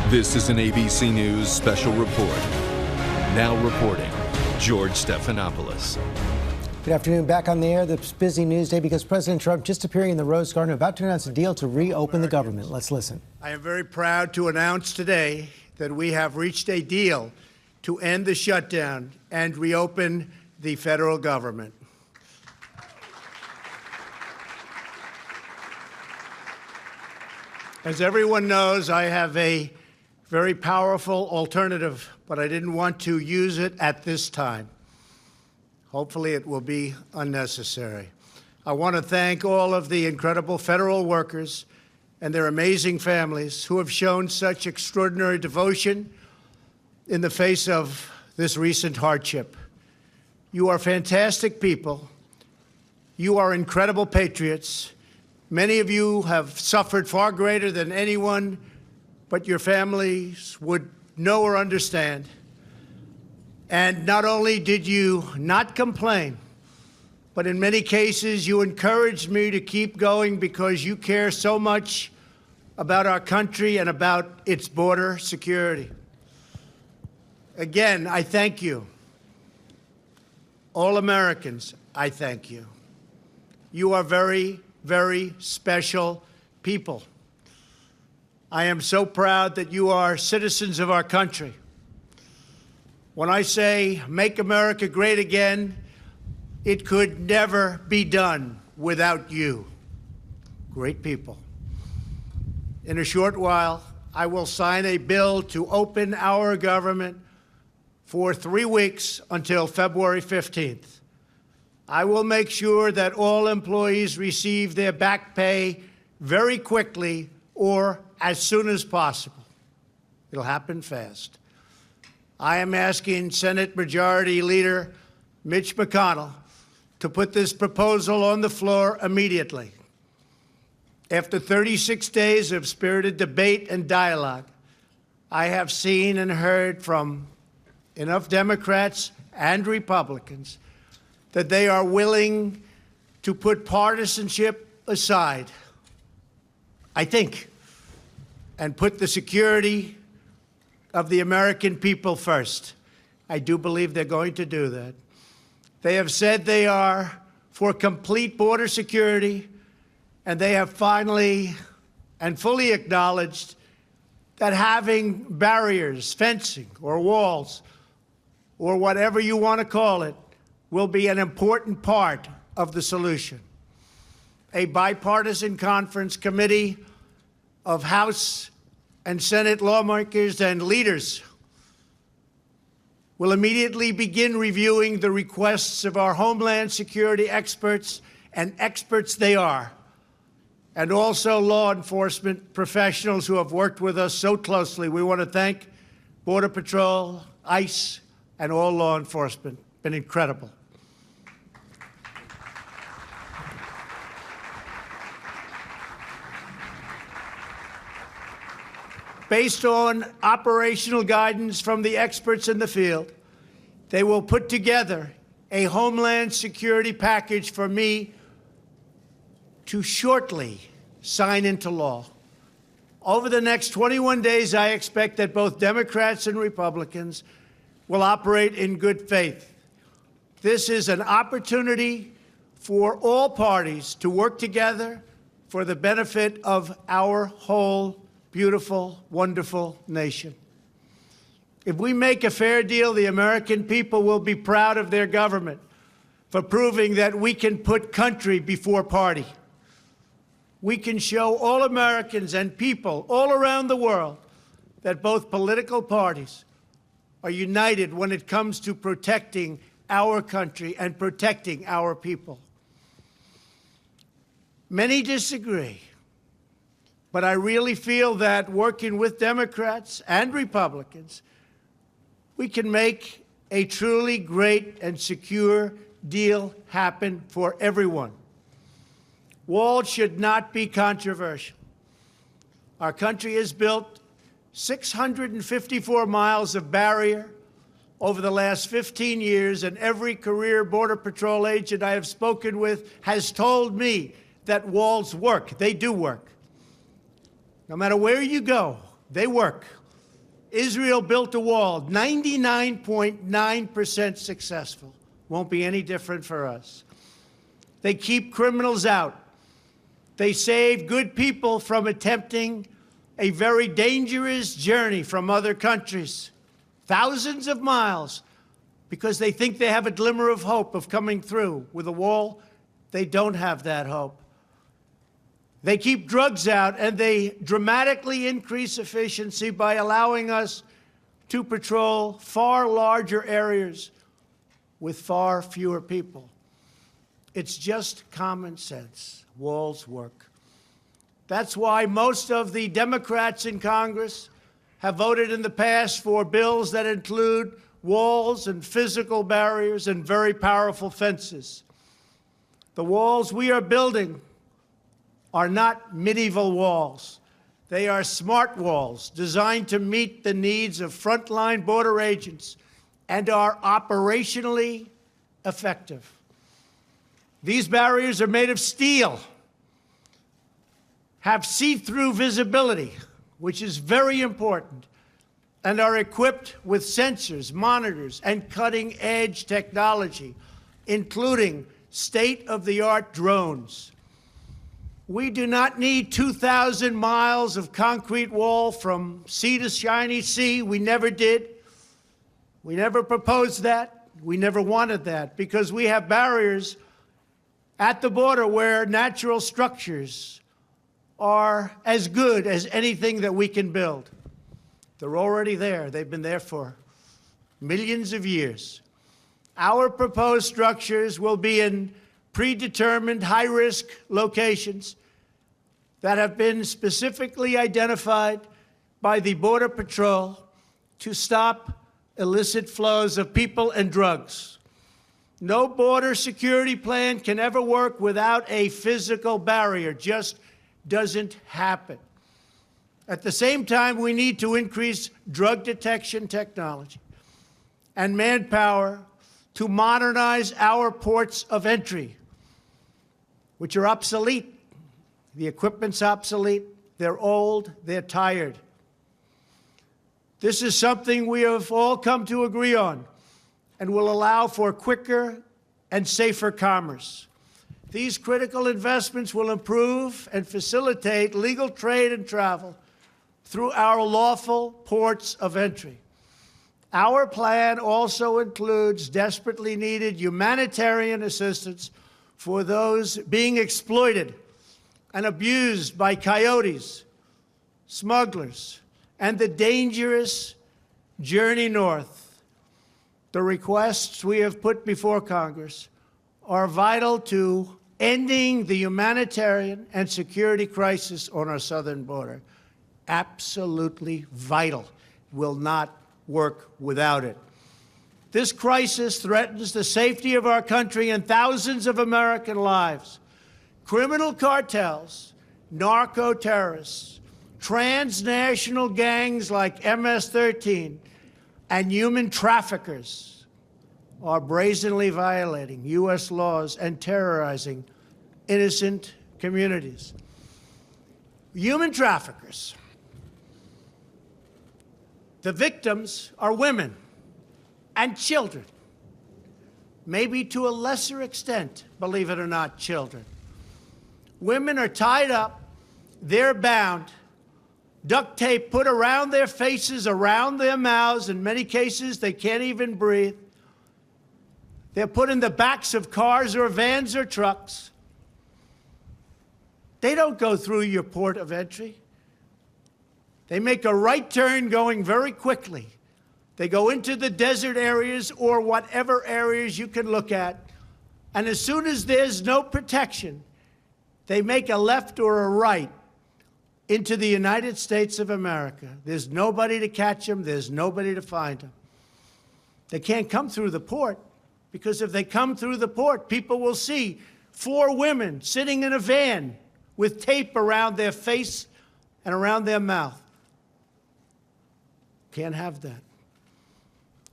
This is an ABC News special report. Now reporting, George Stephanopoulos. Good afternoon. Back on the air this busy news day because President Trump just appearing in the Rose Garden about to announce a deal to reopen the government. Let's listen. I am very proud to announce today that we have reached a deal to end the shutdown and reopen the federal government. As everyone knows, I have a very powerful alternative, but I didn't want to use it at this time. Hopefully it will be unnecessary. I want to thank all of the incredible federal workers and their amazing families who have shown such extraordinary devotion in the face of this recent hardship. You are fantastic people. You are incredible patriots. Many of you have suffered far greater than anyone but your families would know or understand. And not only did you not complain, but in many cases you encouraged me to keep going because you care so much about our country and about its border security. Again, I thank you. All Americans, I thank you. You are very, very special people. I am so proud that you are citizens of our country. When I say make America great again, it could never be done without you. Great people. In a short while, I will sign a bill to open our government for 3 weeks until February 15th. I will make sure that all employees receive their back pay very quickly or as soon as possible. It'll happen fast. I am asking Senate Majority Leader Mitch McConnell to put this proposal on the floor immediately. After 36 days of spirited debate and dialogue, I have seen and heard from enough Democrats and Republicans that they are willing to put partisanship aside, I think, and put the security of the American people first. I do believe they're going to do that. They have said they are for complete border security, and they have finally and fully acknowledged that having barriers, fencing, or walls, or whatever you want to call it, will be an important part of the solution. A bipartisan conference committee of House and Senate lawmakers and leaders will immediately begin reviewing the requests of our Homeland Security experts, and experts they are, and also law enforcement professionals who have worked with us so closely. We want to thank Border Patrol, ICE, and all law enforcement. Been incredible. Based on operational guidance from the experts in the field, they will put together a Homeland Security package for me to shortly sign into law. Over the next 21 days, I expect that both Democrats and Republicans will operate in good faith. This is an opportunity for all parties to work together for the benefit of our whole beautiful, wonderful nation. If we make a fair deal, the American people will be proud of their government for proving that we can put country before party. We can show all Americans and people all around the world that both political parties are united when it comes to protecting our country and protecting our people. Many disagree. But I really feel that working with Democrats and Republicans, we can make a truly great and secure deal happen for everyone. Walls should not be controversial. Our country has built 654 miles of barrier over the last 15 years, and every career Border Patrol agent I have spoken with has told me that walls work. They do work. No matter where you go, they work. Israel built a wall, 99.9% successful. Won't be any different for us. They keep criminals out. They save good people from attempting a very dangerous journey from other countries, thousands of miles, because they think they have a glimmer of hope of coming through. With a wall, they don't have that hope. They keep drugs out, and they dramatically increase efficiency by allowing us to patrol far larger areas with far fewer people. It's just common sense. Walls work. That's why most of the Democrats in Congress have voted in the past for bills that include walls and physical barriers and very powerful fences. The walls we are building are not medieval walls. They are smart walls designed to meet the needs of frontline border agents and are operationally effective. These barriers are made of steel, have see-through visibility, which is very important, and are equipped with sensors, monitors, and cutting-edge technology, including state-of-the-art drones. We do not need 2,000 miles of concrete wall from sea to shiny sea. We never did. We never proposed that. We never wanted that, because we have barriers at the border where natural structures are as good as anything that we can build. They're already there. They've been there for millions of years. Our proposed structures will be in predetermined high-risk locations that have been specifically identified by the Border Patrol to stop illicit flows of people and drugs. No border security plan can ever work without a physical barrier. Just doesn't happen. At the same time, we need to increase drug detection technology and manpower to modernize our ports of entry, which are obsolete. The equipment's obsolete. They're old. They're tired. This is something we have all come to agree on and will allow for quicker and safer commerce. These critical investments will improve and facilitate legal trade and travel through our lawful ports of entry. Our plan also includes desperately needed humanitarian assistance for those being exploited and abused by coyotes, smugglers, and the dangerous journey north. The requests we have put before Congress are vital to ending the humanitarian and security crisis on our southern border. Absolutely vital. Will not work without it. This crisis threatens the safety of our country and thousands of American lives. Criminal cartels, narco-terrorists, transnational gangs like MS-13, and human traffickers are brazenly violating U.S. laws and terrorizing innocent communities. Human traffickers. The victims are women and children. Maybe to a lesser extent, believe it or not, children. Women are tied up, they're bound, duct tape put around their faces, around their mouths. In many cases, they can't even breathe. They're put in the backs of cars or vans or trucks. They don't go through your port of entry. They make a right turn going very quickly. They go into the desert areas or whatever areas you can look at. And as soon as there's no protection, they make a left or a right into the United States of America. There's nobody to catch them. There's nobody to find them. They can't come through the port, because if they come through the port, people will see 4 women sitting in a van with tape around their face and around their mouth. Can't have that.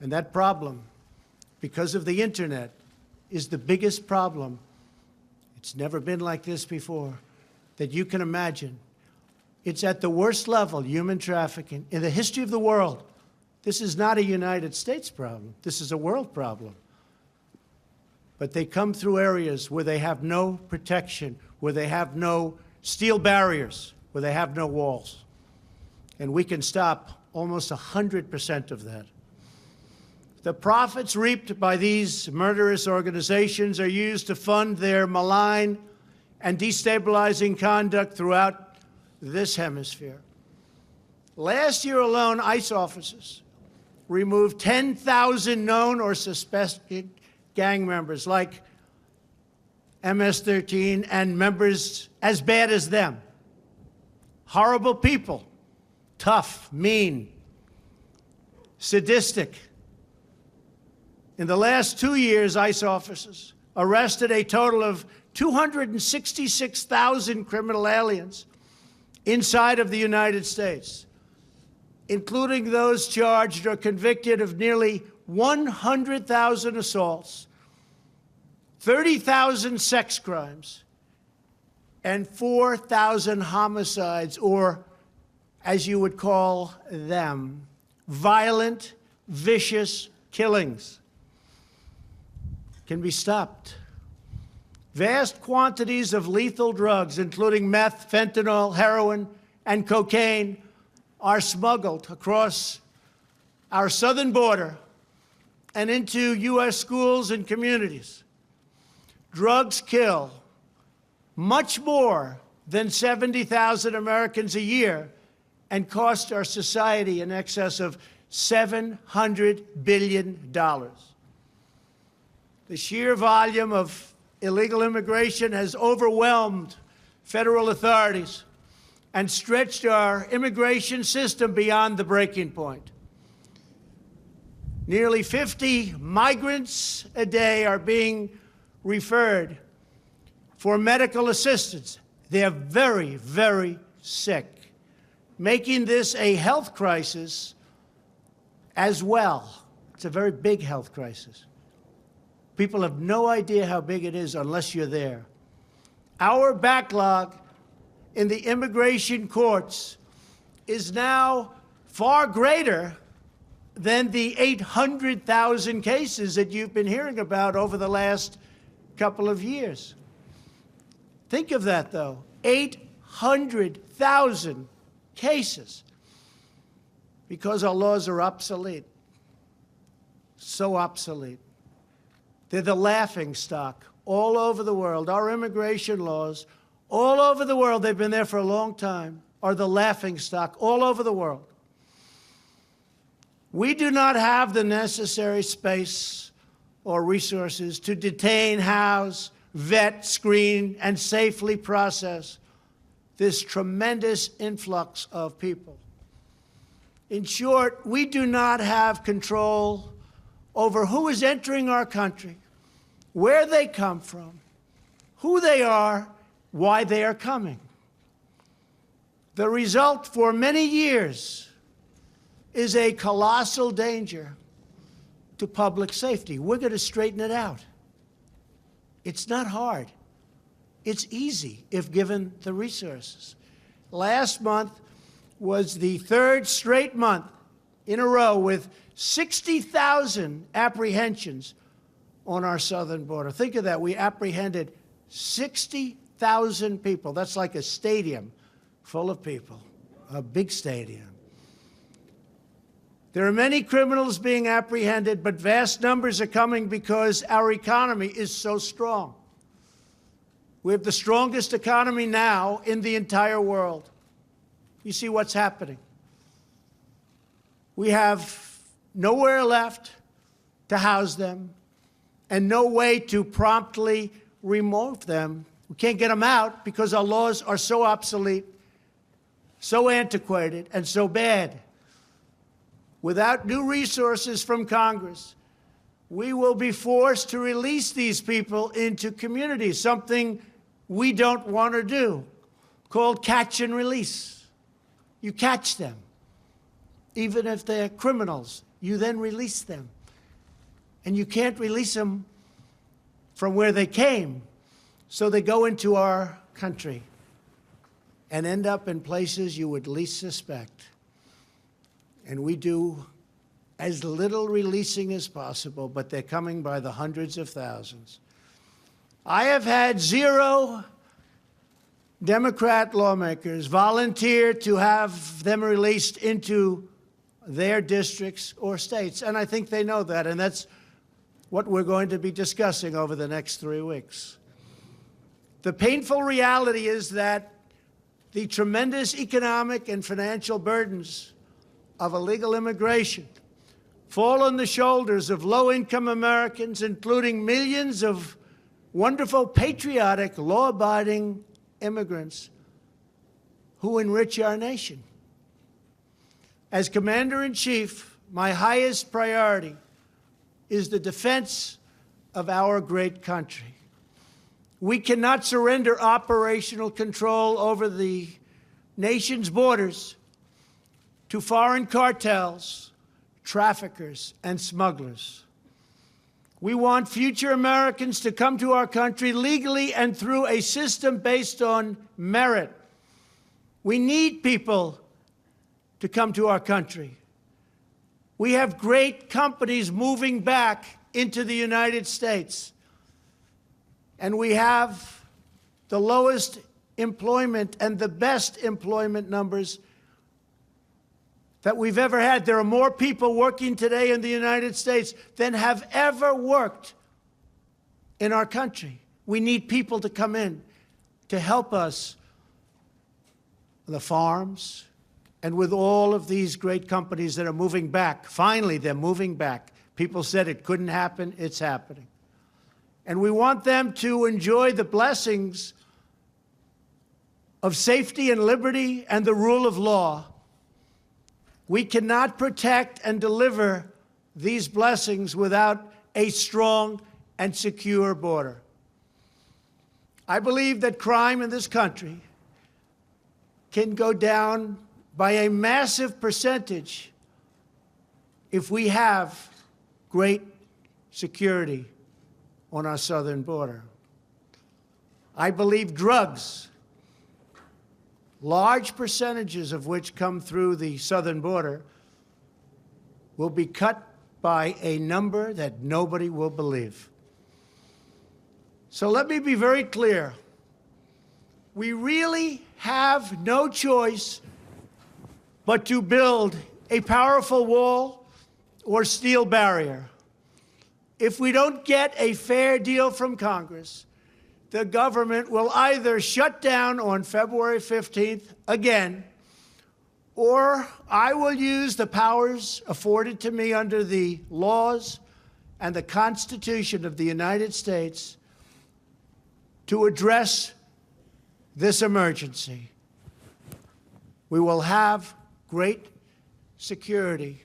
And that problem, because of the internet, is the biggest problem. It's never been like this before that you can imagine. It's at the worst level, human trafficking, in the history of the world. This is not a United States problem. This is a world problem. But they come through areas where they have no protection, where they have no steel barriers, where they have no walls. And we can stop almost 100% of that. The profits reaped by these murderous organizations are used to fund their malign and destabilizing conduct throughout this hemisphere. Last year alone, ICE officers removed 10,000 known or suspected gang members like MS-13 and members as bad as them. Horrible people, tough, mean, sadistic. In the last 2 years, ICE officers arrested a total of 266,000 criminal aliens inside of the United States, including those charged or convicted of nearly 100,000 assaults, 30,000 sex crimes, and 4,000 homicides, or as you would call them, violent, vicious killings. Can be stopped. Vast quantities of lethal drugs, including meth, fentanyl, heroin, and cocaine, are smuggled across our southern border and into U.S. schools and communities. Drugs kill much more than 70,000 Americans a year and cost our society in excess of $700 billion. The sheer volume of illegal immigration has overwhelmed federal authorities and stretched our immigration system beyond the breaking point. Nearly 50 migrants a day are being referred for medical assistance. They're very, very sick, making this a health crisis as well. It's a very big health crisis. People have no idea how big it is unless you're there. Our backlog in the immigration courts is now far greater than the 800,000 cases that you've been hearing about over the last couple of years. Think of that, though. 800,000 cases because our laws are obsolete. So obsolete. They're the laughingstock all over the world. Our immigration laws, all over the world, they've been there for a long time, are the laughingstock all over the world. We do not have the necessary space or resources to detain, house, vet, screen, and safely process this tremendous influx of people. In short, we do not have control over who is entering our country, where they come from, who they are, why they are coming. The result for many years is a colossal danger to public safety. We're going to straighten it out. It's not hard. It's easy if given the resources. Last month was the third straight month in a row with 60,000 apprehensions on our southern border. Think of that. We apprehended 60,000 people. That's like a stadium full of people, a big stadium. There are many criminals being apprehended, but vast numbers are coming because our economy is so strong. We have the strongest economy now in the entire world. You see what's happening. We have nowhere left to house them and no way to promptly remove them. We can't get them out because our laws are so obsolete, so antiquated, and so bad. Without new resources from Congress, we will be forced to release these people into communities, something we don't want to do, called catch and release. You catch them. Even if they're criminals, you then release them. And you can't release them from where they came, so they go into our country. and end up in places you would least suspect. And we do as little releasing as possible, but they're coming by the hundreds of thousands. I have had 0 Democrat lawmakers volunteer to have them released into their districts or states, and I think they know that, and that's what we're going to be discussing over the next 3 weeks. The painful reality is that the tremendous economic and financial burdens of illegal immigration fall on the shoulders of low-income Americans, including millions of wonderful, patriotic, law-abiding immigrants who enrich our nation. As Commander-in-Chief, my highest priority is the defense of our great country. We cannot surrender operational control over the nation's borders to foreign cartels, traffickers, and smugglers. We want future Americans to come to our country legally and through a system based on merit. We need people to come to our country. We have great companies moving back into the United States, and we have the lowest employment and the best employment numbers that we've ever had. There are more people working today in the United States than have ever worked in our country. We need people to come in to help us on the farms and with all of these great companies that are moving back. Finally, they're moving back. People said it couldn't happen. It's happening. And we want them to enjoy the blessings of safety and liberty and the rule of law. We cannot protect and deliver these blessings without a strong and secure border. I believe that crime in this country can go down by a massive percentage if we have great security on our southern border. I believe drugs, large percentages of which come through the southern border, will be cut by a number that nobody will believe. So let me be very clear. We really have no choice but to build a powerful wall or steel barrier. If we don't get a fair deal from Congress, the government will either shut down on February 15th again, or I will use the powers afforded to me under the laws and the Constitution of the United States to address this emergency. We will have great security,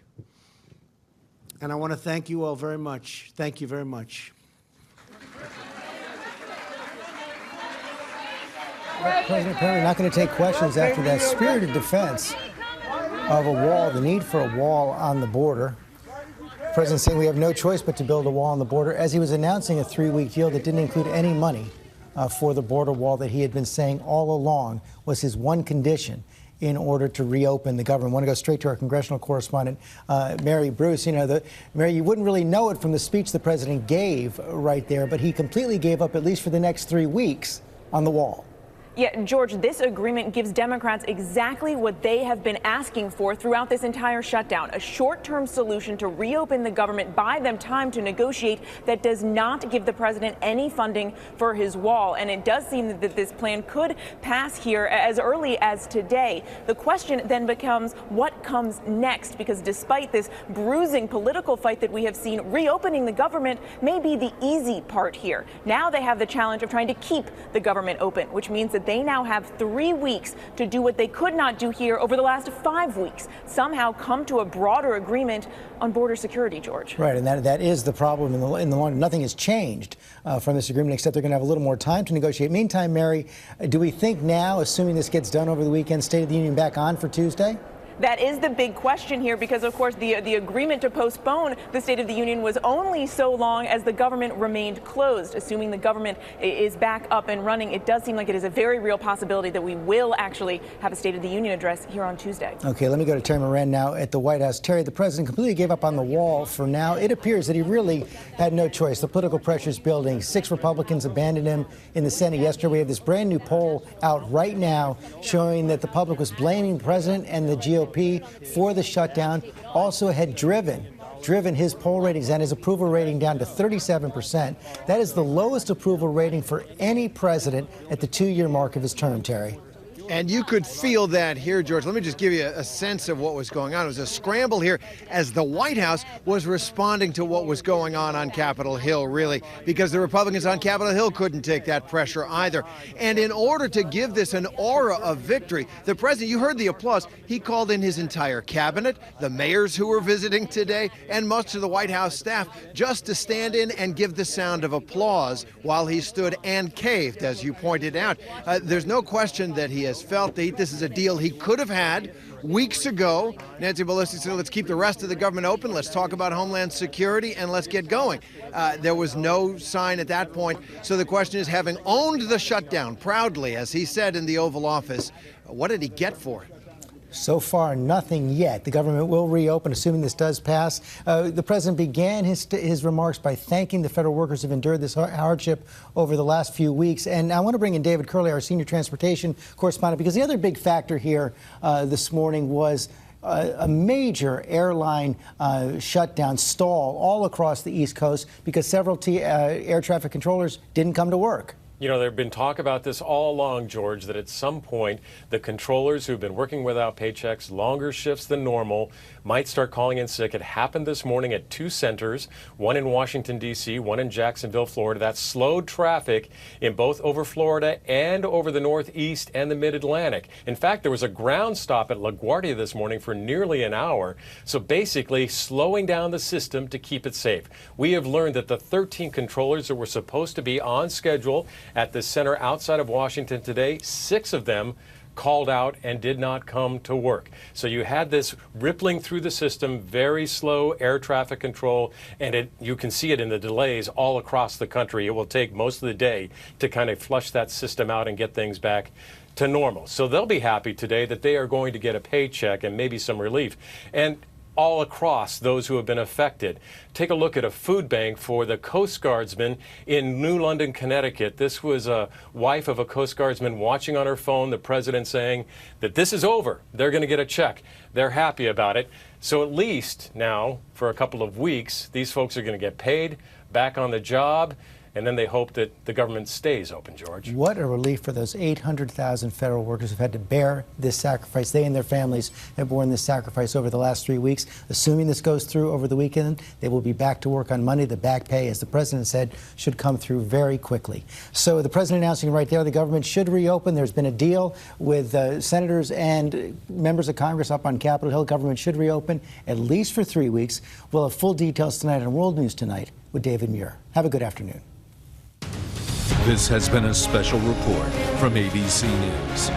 and I want to thank you all very much. Thank you very much. President apparently not going to take questions after that spirited defense of a wall, the need for a wall on the border. The president saying we have no choice but to build a wall on the border as he was announcing a 3-week deal that didn't include any money for the border wall that he had been saying all along was his one condition in order to reopen the government. I want to go straight to our congressional correspondent, Mary Bruce. You know, Mary, you wouldn't really know it from the speech the president gave right there, but he completely gave up, at least for the next 3 weeks, on the wall. Yeah, George, this agreement gives Democrats exactly what they have been asking for throughout this entire shutdown, a short-term solution to reopen the government, buy them time to negotiate that does not give the president any funding for his wall. And it does seem that this plan could pass here as early as today. The question then becomes what comes next, because despite this bruising political fight that we have seen, reopening the government may be the easy part here. Now they have the challenge of trying to keep the government open, which means that they now have 3 weeks to do what they could not do here over the last 5 weeks, somehow come to a broader agreement on border security, George. Right, and that is the problem in the long. Nothing has changed from this agreement, except they're going to have a little more time to negotiate. Meantime, Mary, do we think now, assuming this gets done over the weekend, State of the Union back on for Tuesday? That is the big question here because, of course, the agreement to postpone the State of the Union was only so long as the government remained closed. Assuming the government is back up and running, it does seem like it is a very real possibility that we will actually have a State of the Union address here on Tuesday. Okay, let me go to Terry Moran now at the White House. Terry, the president completely gave up on the wall for now. It appears that he really had no choice. The political pressure is building. 6 Republicans abandoned him in the Senate yesterday. We have this brand new poll out right now showing that the public was blaming the president and the GOP for the shutdown. Also had driven his poll ratings and his approval rating down to 37%. That is the lowest approval rating for any president at the 2-year mark of his term, Terry. And you could feel that here, George. Let me just give you a sense of what was going on. It was a scramble here as the White House was responding to what was going on Capitol Hill, really, because the Republicans on Capitol Hill couldn't take that pressure either. And in order to give this an aura of victory, the president, you heard the applause, he called in his entire cabinet, the mayors who were visiting today, and most of the White House staff just to stand in and give the sound of applause while he stood and caved, as you pointed out. There's no question that he has felt that this is a deal he could have had weeks ago. Nancy Pelosi said, let's keep the rest of the government open, let's talk about Homeland Security, and let's get going. There was no sign at that point. So the question is, having owned the shutdown proudly, as he said in the Oval Office, what did he get for it? So far, nothing yet. The government will reopen, assuming this does pass. The president began his remarks by thanking the federal workers who have endured this hardship over the last few weeks. And I want to bring in David Curley, our senior transportation correspondent, because the other big factor here this morning was a major airline shutdown, stall all across the East Coast because several air traffic controllers didn't come to work. You know, there's been talk about this all along, George, that at some point the controllers who've been working without paychecks, longer shifts than normal, might start calling in sick. It happened this morning at 2 centers, one in Washington, D.C., one in Jacksonville, Florida. That slowed traffic in both over Florida and over the Northeast and the Mid-Atlantic. In fact, there was a ground stop at LaGuardia this morning for nearly an hour. So basically slowing down the system to keep it safe. We have learned that the 13 controllers that were supposed to be on schedule at the center outside of Washington today, 6 of them called out and did not come to work. So you had this rippling through the system, very slow air traffic control, and you can see it in the delays all across the country. It will take most of the day to kind of flush that system out and get things back to normal. So they'll be happy today that they are going to get a paycheck and maybe some relief. And all across those who have been affected. Take a look at a food bank for the Coast Guardsmen in New London, Connecticut. This was a wife of a Coast Guardsman watching on her phone, the president saying that this is over. They're going to get a check. They're happy about it. So at least now, for a couple of weeks, these folks are going to get paid, back on the job, and then they hope that the government stays open, George. What a relief for those 800,000 federal workers who've had to bear this sacrifice. They and their families have borne this sacrifice over the last 3 weeks. Assuming this goes through over the weekend, they will be back to work on Monday. The back pay, as the president said, should come through very quickly. So the president announcing right there the government should reopen. There's been a deal with senators and members of Congress up on Capitol Hill. Government should reopen at least for 3 weeks. We'll have full details tonight on World News Tonight with David Muir. Have a good afternoon. This has been a special report from ABC News.